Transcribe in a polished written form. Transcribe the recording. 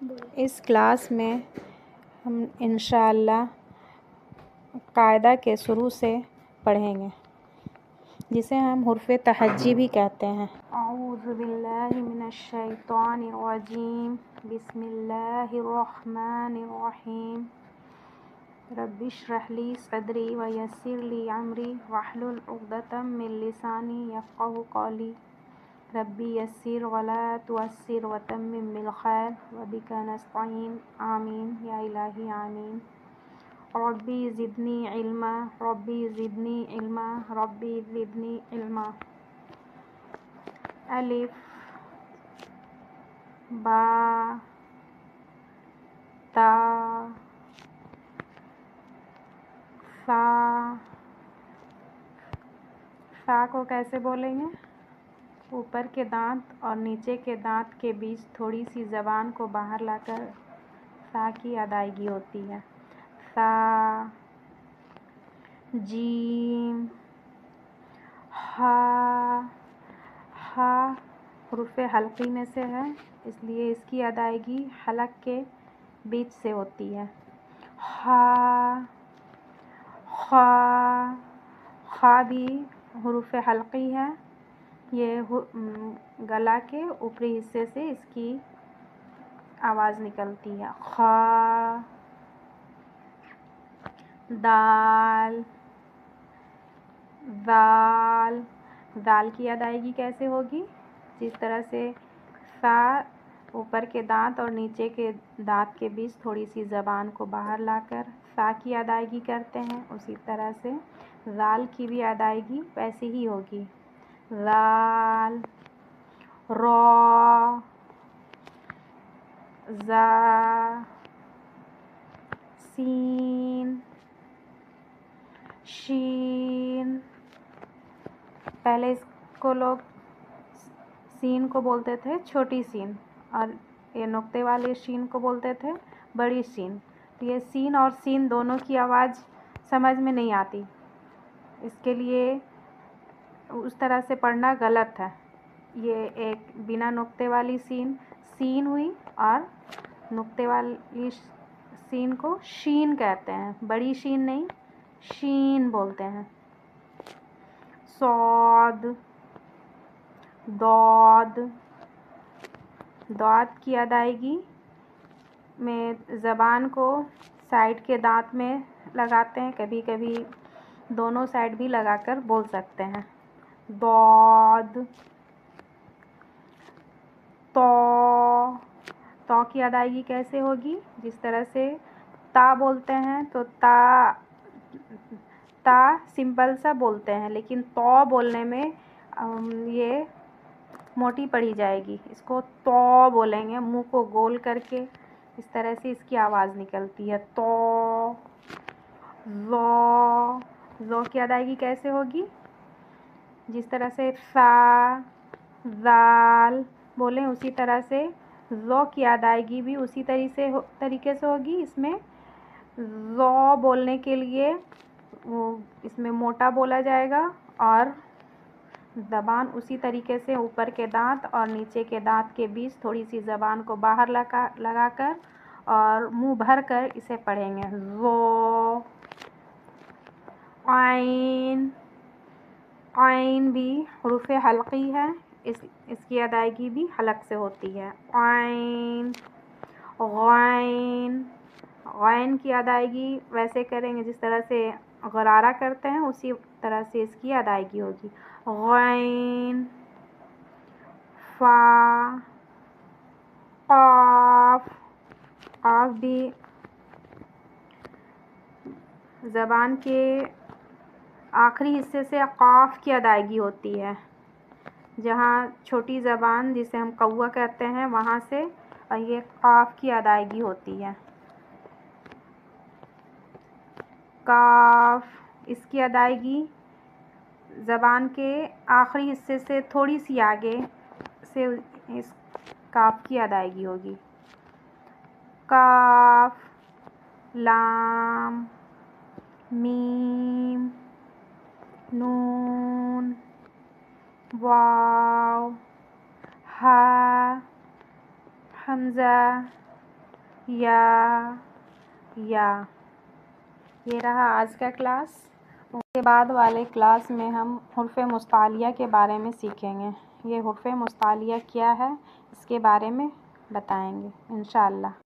इस क्लास में हम इंशाअल्लाह कायदा के शुरू से पढ़ेंगे, जिसे हम हुर्फ़े तहज्जी भी कहते हैं। औज़ु बिल्लाहि मिनश शैतानिर रजीम। बिस्मिल्लाहिर रहमानिर रहीम। रब्बि इश्रह ली सदरी व यस्सिर ली अमरी वहलुल उक़दतम मिन लिसानी यफ़क़हू क़ौली। रब्बी यस्सिर वला तुअस्सिर व तम्मिम बिल खैर व बिका नस्तईन। आमीन या इलाही आमीन। रब्बी ज़िदनी इल्मा, रब्बी ज़िदनी इल्मा, रब्बी ज़िदनी इल्मा। अलिफ बा ता सा। सा को कैसे बोलेंगे? ऊपर के दांत और नीचे के दांत के बीच थोड़ी सी ज़बान को बाहर लाकर सा की अदायगी होती है। सा। जीम, हा। हा हुर्फ़े हल्क़ी में से है, इसलिए इसकी अदायगी हलक के बीच से होती है। हा। खा। खा भी हुर्फ़े हल्क़ी है। ये गला के ऊपरी हिस्से से इसकी आवाज़ निकलती है। खा। दाल, दाल। दाल की अदायगी कैसे होगी? जिस तरह से सा ऊपर के दांत और नीचे के दांत के बीच थोड़ी सी ज़बान को बाहर लाकर सा की अदायगी करते हैं, उसी तरह से दाल की भी अदायगी वैसी ही होगी। दाल, रॉ, ज़ा, सीन, शीन। पहले इसको लोग सीन को बोलते थे छोटी सीन, और ये नुक्ते वाले शीन को बोलते थे बड़ी सीन। तो ये सीन और सीन दोनों की आवाज़ समझ में नहीं आती, इसके लिए उस तरह से पढ़ना गलत है। ये एक बिना नुक्ते वाली सीन हुई, और नुक्ते वाली सीन को शीन कहते हैं। बड़ी शीन नहीं, शीन बोलते हैं। सौद, दौद। दौद की अदायगी में ज़बान को साइड के दांत में लगाते हैं, कभी कभी दोनों साइड भी लगाकर बोल सकते हैं। दौद। तौ की अदायगी कैसे होगी? जिस तरह से ता बोलते हैं तो ता सिंपल सा बोलते हैं, लेकिन तौ बोलने में ये मोटी पड़ी जाएगी। इसको तौ बोलेंगे, मुंह को गोल करके इस तरह से इसकी आवाज़ निकलती है। तौ। ज़ौ की अदायगी कैसे होगी? जिस तरह से सा, ज़ाल बोलें, उसी तरह से ज़ौ की अदायगी भी उसी तरीके से होगी। इसमें ज़ौ बोलने के लिए इसमें मोटा बोला जाएगा, और ज़बान उसी तरीके से ऊपर के दांत और नीचे के दांत के बीच थोड़ी सी ज़बान को बाहर लगाकर और मुंह भर कर इसे पढ़ेंगे। ज़ो। आइन। आइन भी हुर्फ़े हल्क़ी है, इसकी अदायगी भी हलक से होती है। आइन। गैन। गैन की अदायगी वैसे करेंगे जिस तरह से गरारा करते हैं, उसी तरह से इसकी अदायगी होगी। गैन। फ़ा। क़ाफ़। क़ाफ़ भी ज़बान के आखिरी हिस्से से क़ाफ़ की अदायगी होती है। जहाँ छोटी ज़बान जिसे हम कौवा कहते हैं वहाँ से ये क़ाफ़ की अदायगी होती है। काफ़। इसकी अदायगी ज़बान के आखिरी हिस्से से थोड़ी सी आगे से इस काफ़ की अदायगी होगी। काफ़, लाम, मीम, नून, वाव, हा, हमज़ा, या। ये रहा आज का क्लास। उसके बाद वाले क्लास में हम हुर्फ़ मुस्तालिया के बारे में सीखेंगे। ये हुर्फ़ मुस्तालिया क्या है इसके बारे में बताएंगे इंशाअल्लाह।